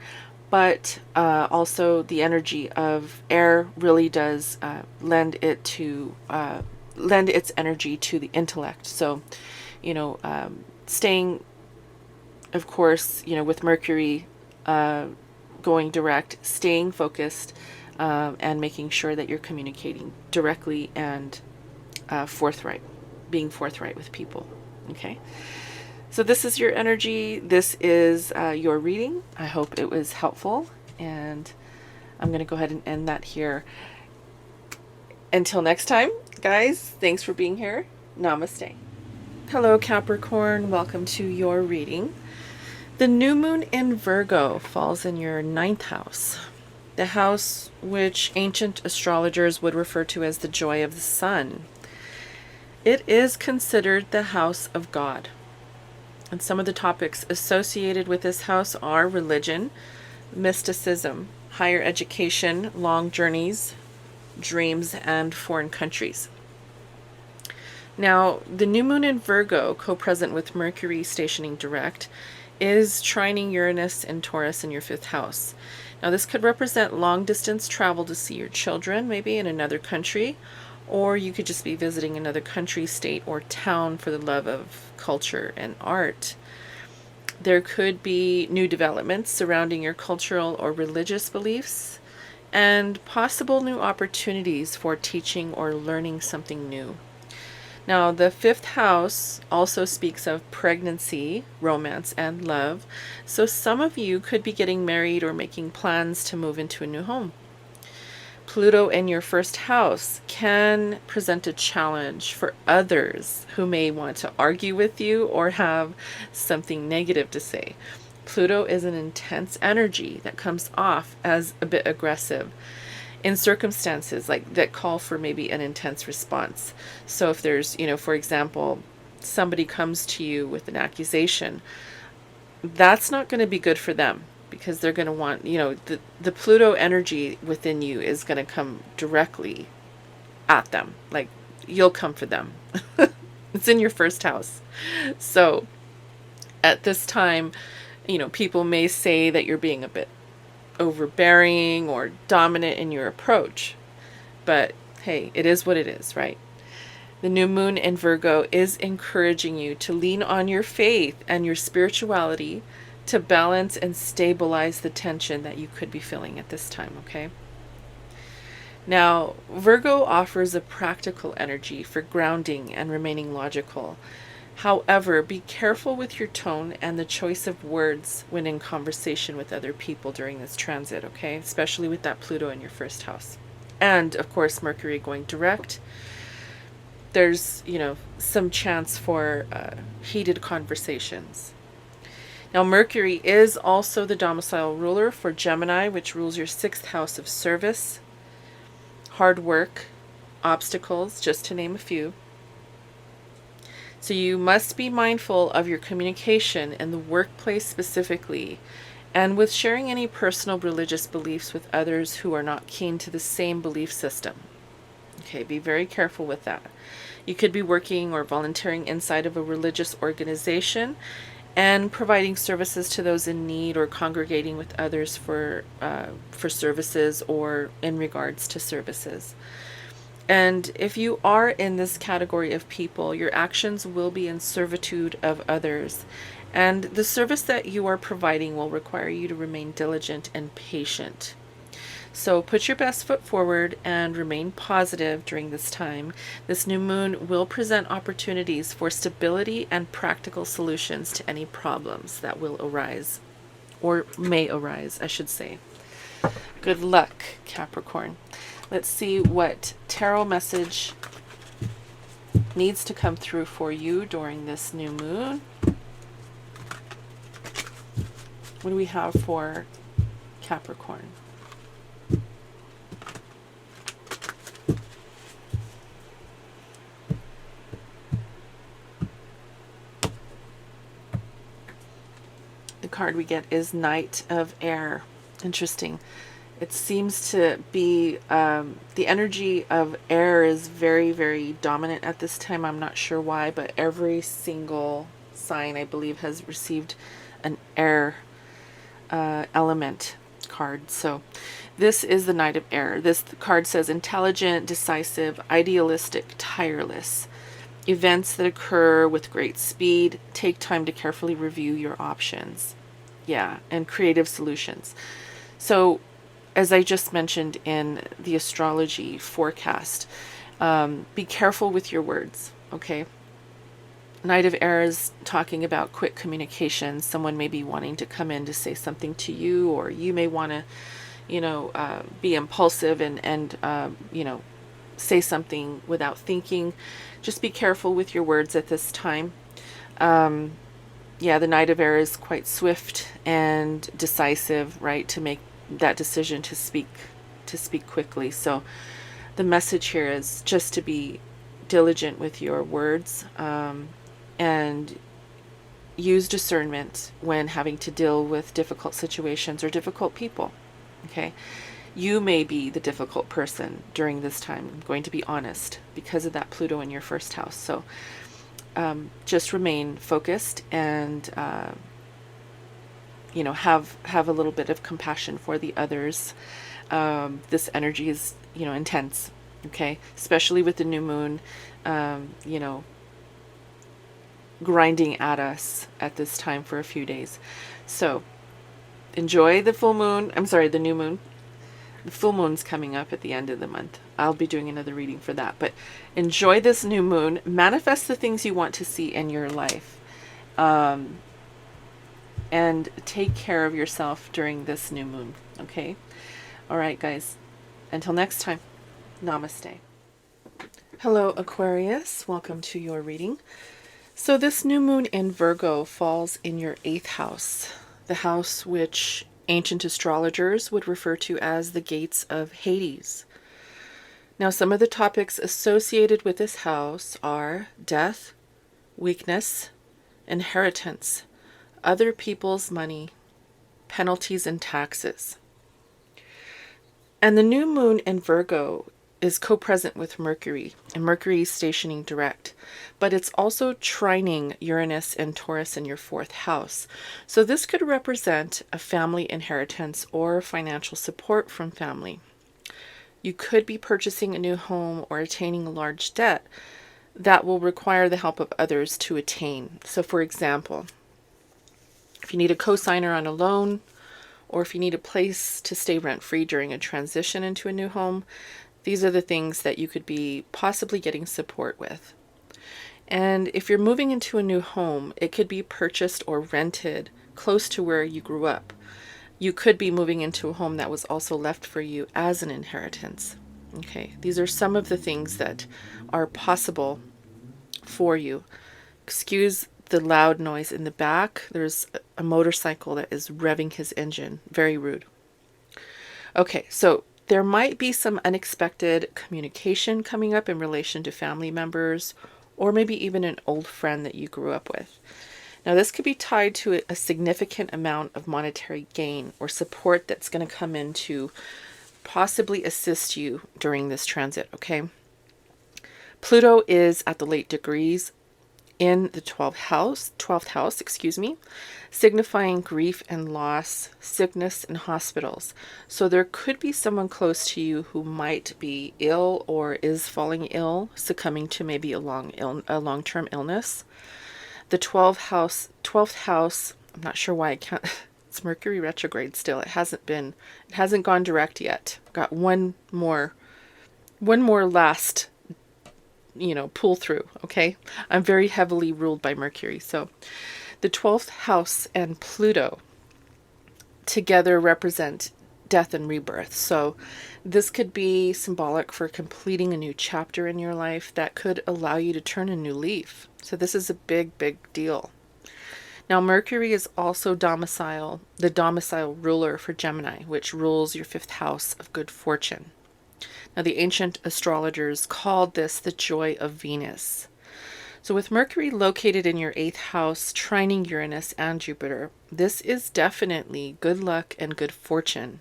But also the energy of air really does lend its energy to the intellect. So, staying, of course, with Mercury going direct, staying focused, and making sure that you're communicating directly and forthright, being forthright with people. Okay. So this is your energy. This is your reading. I hope it was helpful, and I'm going to go ahead and end that here. Until next time, guys, thanks for being here. Namaste. Hello, Capricorn. Welcome to your reading. The new moon in Virgo falls in your ninth house, the house which ancient astrologers would refer to as the joy of the sun. It is considered the house of God. And some of the topics associated with this house are religion, mysticism, higher education, long journeys, dreams, and foreign countries. Now, the new moon in Virgo, co-present with Mercury stationing direct, is trining Uranus and Taurus in your 5th house. Now, this could represent long-distance travel to see your children, maybe in another country, or you could just be visiting another country, state, or town for the love of culture and art. There could be new developments surrounding your cultural or religious beliefs, and possible new opportunities for teaching or learning something new. Now, the 5th house also speaks of pregnancy, romance, and love. So some of you could be getting married or making plans to move into a new home. Pluto in your 1st house can present a challenge for others who may want to argue with you or have something negative to say. Pluto is an intense energy that comes off as a bit aggressive in circumstances like that call for maybe an intense response. So if there's, for example, somebody comes to you with an accusation, that's not going to be good for them, because they're going to want, the Pluto energy within you is going to come directly at them. Like, you'll come for them. It's in your 1st house. So at this time, people may say that you're being a bit overbearing or dominant in your approach. But hey, it is what it is, right? The new moon in Virgo is encouraging you to lean on your faith and your spirituality to balance and stabilize the tension that you could be feeling at this time, okay? Now, Virgo offers a practical energy for grounding and remaining logical. However, be careful with your tone and the choice of words when in conversation with other people during this transit, okay? Especially with that Pluto in your 1st house. And, of course, Mercury going direct. There's, some chance for heated conversations. Now, Mercury is also the domicile ruler for Gemini, which rules your 6th house of service, hard work, obstacles, just to name a few. So you must be mindful of your communication in the workplace specifically, and with sharing any personal religious beliefs with others who are not keen to the same belief system. Okay, be very careful with that. You could be working or volunteering inside of a religious organization and providing services to those in need, or congregating with others for services or in regards to services. And if you are in this category of people, your actions will be in servitude of others. And the service that you are providing will require you to remain diligent and patient. So put your best foot forward and remain positive during this time. This new moon will present opportunities for stability and practical solutions to any problems that will arise, or may arise, I should say. Good luck, Capricorn. Let's see what tarot message needs to come through for you during this new moon. What do we have for Capricorn? The card we get is Knight of Air. Interesting. It seems to be the energy of air is very, very dominant at this time. I'm not sure why, but every single sign, I believe, has received an air element card. So this is the Knight of Air. This card says intelligent, decisive, idealistic, tireless. Events that occur with great speed. Take time to carefully review your options. Yeah, and creative solutions. So, as I just mentioned in the astrology forecast, be careful with your words, okay? Knight of Air is talking about quick communication. Someone may be wanting to come in to say something to you, or you may want to, be impulsive and say something without thinking. Just be careful with your words at this time. The Knight of Air is quite swift and decisive, right, to make that decision to speak quickly. So the message here is just to be diligent with your words, and use discernment when having to deal with difficult situations or difficult people. Okay. You may be the difficult person during this time. I'm going to be honest, because of that Pluto in your first house. So just remain focused and have a little bit of compassion for the others. This energy is intense, okay, especially with the new moon grinding at us at this time for a few days. So enjoy the full moon. I'm sorry, the new moon. The full moon's coming up at the end of the month. I'll be doing another reading for that. But enjoy this new moon. Manifest the things you want to see in your life. And take care of yourself during this new moon. Okay? All right, guys. Until next time. Namaste. Hello, Aquarius. Welcome to your reading. So this new moon in Virgo falls in your 8th house. The house which ancient astrologers would refer to as the gates of Hades. Now, some of the topics associated with this house are death, weakness, inheritance, other people's money, penalties, and taxes. And the new moon in Virgo is co-present with Mercury, and Mercury is stationing direct, but it's also trining Uranus and Taurus in your 4th house. So this could represent a family inheritance or financial support from family. You could be purchasing a new home or attaining a large debt that will require the help of others to attain. So for example, if you need a co-signer on a loan, or if you need a place to stay rent-free during a transition into a new home, these are the things that you could be possibly getting support with. And if you're moving into a new home, it could be purchased or rented close to where you grew up. You could be moving into a home that was also left for you as an inheritance. Okay, these are some of the things that are possible for you. Excuse the loud noise in the back. There's a motorcycle that is revving his engine. Very rude. Okay, so there might be some unexpected communication coming up in relation to family members, or maybe even an old friend that you grew up with. Now, this could be tied to a significant amount of monetary gain or support that's going to come in to possibly assist you during this transit, okay? Pluto is at the late degrees in the 12th house, signifying grief and loss, sickness, and hospitals. So there could be someone close to you who might be ill or is falling ill, succumbing to maybe a long-term illness. The 12th house, I'm not sure why I can't, it's Mercury retrograde still. It hasn't gone direct yet. Got one more last pull through, okay? I'm very heavily ruled by Mercury. So the 12th house and Pluto together represent death and rebirth. So this could be symbolic for completing a new chapter in your life that could allow you to turn a new leaf. So this is a big, big deal. Now, Mercury is also the domicile ruler for Gemini, which rules your 5th house of good fortune. Now, the ancient astrologers called this the joy of Venus. So with Mercury located in your 8th house, trining Uranus and Jupiter, this is definitely good luck and good fortune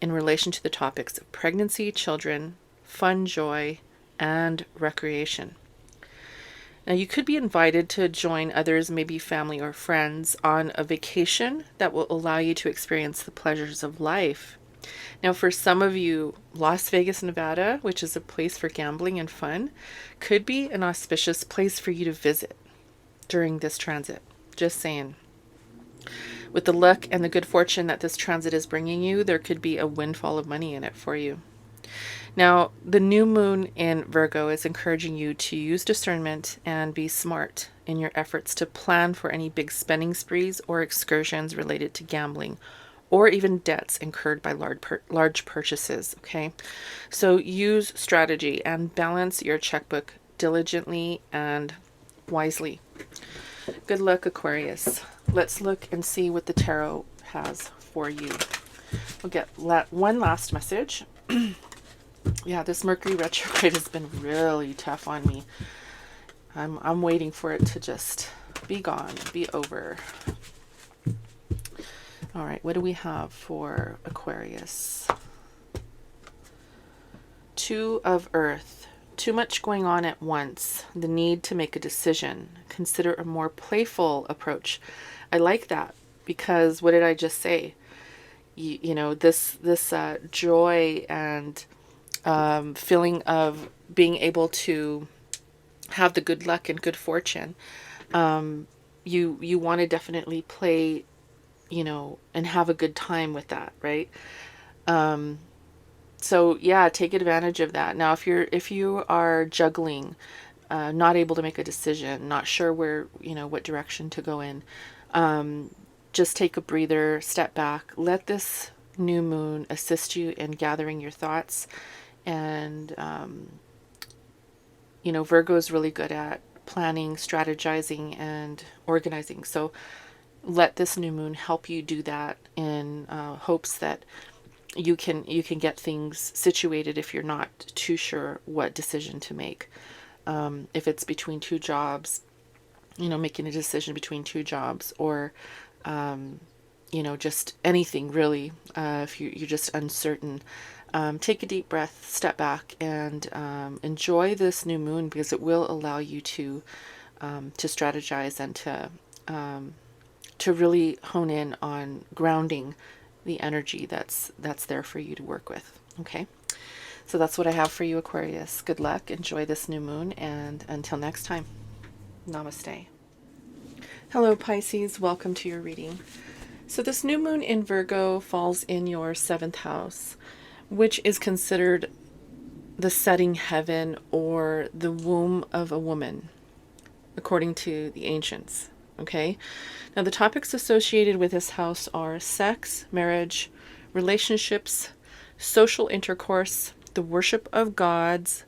in relation to the topics of pregnancy, children, fun, joy, and recreation. Now, you could be invited to join others, maybe family or friends, on a vacation that will allow you to experience the pleasures of life. Now, for some of you, Las Vegas, Nevada, which is a place for gambling and fun, could be an auspicious place for you to visit during this transit. Just saying. With the luck and the good fortune that this transit is bringing you, there could be a windfall of money in it for you. Now, the new moon in Virgo is encouraging you to use discernment and be smart in your efforts to plan for any big spending sprees or excursions related to gambling, or even debts incurred by large purchases, okay? So use strategy and balance your checkbook diligently and wisely. Good luck, Aquarius. Let's look and see what the tarot has for you. We'll get one last message. Yeah, this Mercury retrograde has been really tough on me. I'm waiting for it to just be gone, be over. All right, what do we have for Aquarius? Two of Earth. Too much going on at once. The need to make a decision. Consider a more playful approach. I like that because what did I just say? This joy and feeling of being able to have the good luck and good fortune. You want to definitely play, and have a good time with that, right? So yeah, take advantage of that. Now, if you are juggling, not able to make a decision, not sure where, what direction to go in, just take a breather, step back, let this new moon assist you in gathering your thoughts. And, Virgo is really good at planning, strategizing, and organizing. So let this new moon help you do that in hopes that you can get things situated if you're not too sure what decision to make. If it's between two jobs, making a decision between two jobs, or just anything really. If you're just uncertain, take a deep breath, step back, and enjoy this new moon, because it will allow you to strategize and to really hone in on grounding the energy that's there for you to work with. Okay, so that's what I have for you, Aquarius. Good luck, enjoy this new moon, and until next time, namaste. Hello, Pisces, welcome to your reading. So this new moon in Virgo falls in your 7th house, which is considered the setting heaven or the womb of a woman, according to the ancients. Okay, now the topics associated with this house are sex, marriage, relationships, social intercourse, the worship of gods,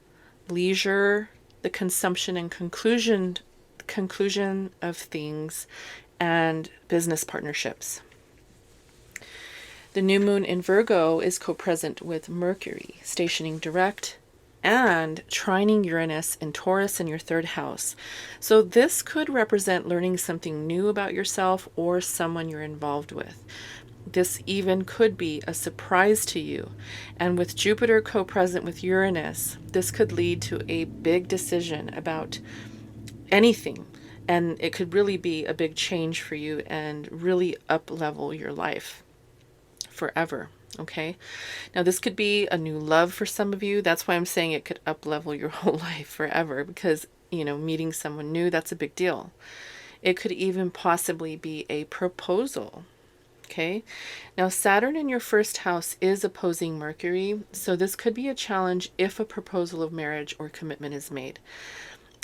leisure, the consumption and conclusion of things, and business partnerships. The new moon in Virgo is co-present with Mercury, stationing direct and trining Uranus in Taurus in your 3rd house. So this could represent learning something new about yourself or someone you're involved with. This even could be a surprise to you. And with Jupiter co-present with Uranus, this could lead to a big decision about anything. And it could really be a big change for you and really up-level your life forever. Okay, now this could be a new love for some of you. That's why I'm saying it could up-level your whole life forever, because meeting someone new, that's a big deal. It could even possibly be a proposal. Okay, now Saturn in your 1st house is opposing Mercury, so this could be a challenge if a proposal of marriage or commitment is made.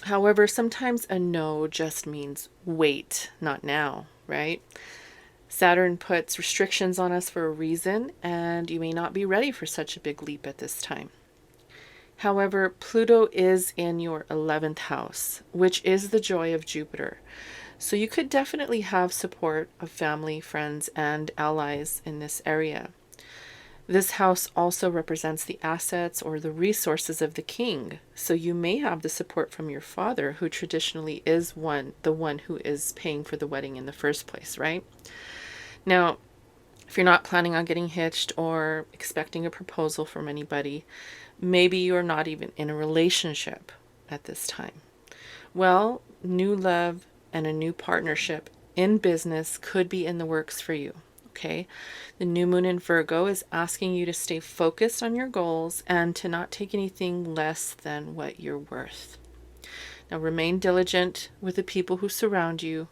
However, sometimes a no just means wait, not now, right? Saturn puts restrictions on us for a reason, and you may not be ready for such a big leap at this time. However, Pluto is in your 11th house, which is the joy of Jupiter. So you could definitely have support of family, friends, and allies in this area. This house also represents the assets or the resources of the king. So you may have the support from your father, who traditionally is the one who is paying for the wedding in the first place, right? Now, if you're not planning on getting hitched or expecting a proposal from anybody, maybe you're not even in a relationship at this time. Well, new love and a new partnership in business could be in the works for you. Okay, the new moon in Virgo is asking you to stay focused on your goals and to not take anything less than what you're worth. Now, remain diligent with the people who surround you,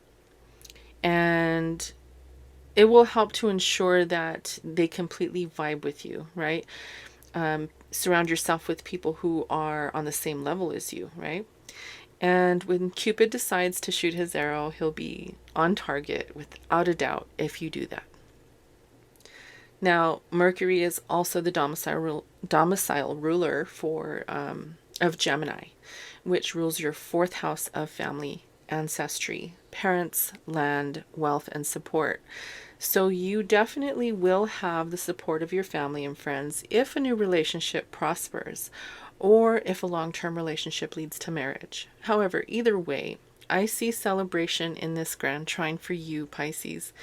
and it will help to ensure that they completely vibe with you, right? Surround yourself with people who are on the same level as you, right? And when Cupid decides to shoot his arrow, he'll be on target without a doubt if you do that. Now, Mercury is also the domicile ruler of Gemini, which rules your 4th house of family, ancestry, parents, land, wealth, and support. So you definitely will have the support of your family and friends if a new relationship prospers, or if a long-term relationship leads to marriage. However, either way, I see celebration in this grand trine for you, Pisces.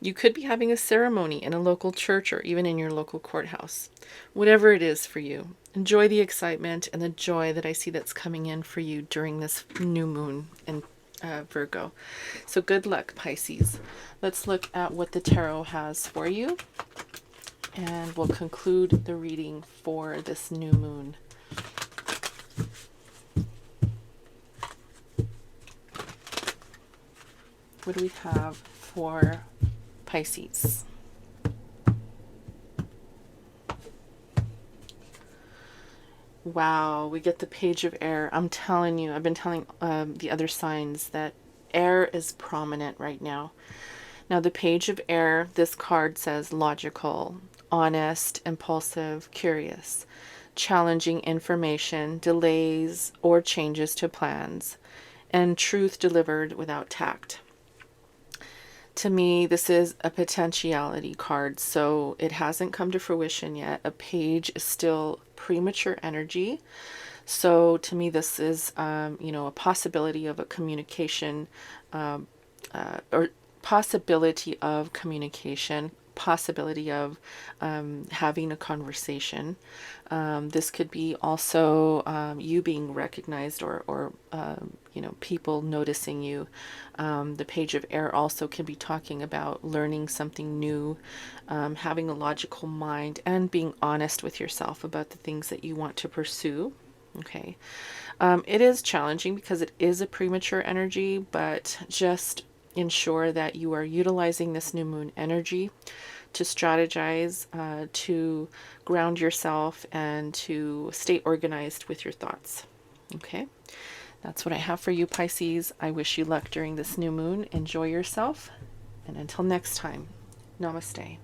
You could be having a ceremony in a local church or even in your local courthouse. Whatever it is for you, enjoy the excitement and the joy that I see that's coming in for you during this new moon in Virgo. So good luck, Pisces. Let's look at what the tarot has for you, and we'll conclude the reading for this new moon. What do we have for Pisces? Wow, we get the Page of Air. I'm telling you, I've been telling the other signs that air is prominent right now. Now, the Page of Air, this card says logical, honest, impulsive, curious, challenging information, delays or changes to plans, and truth delivered without tact. To me, this is a potentiality card, so it hasn't come to fruition yet. A page is still premature energy. So to me, this is, a possibility of a communication, or possibility of communication, possibility of having a conversation. This could be also you being recognized, or people noticing you. The Page of Air also can be talking about learning something new, having a logical mind, and being honest with yourself about the things that you want to pursue. Okay. It is challenging because it is a premature energy, but just ensure that you are utilizing this new moon energy to strategize, to ground yourself, and to stay organized with your thoughts. Okay, that's what I have for you, Pisces. I wish you luck during this new moon. Enjoy yourself, and until next time, namaste.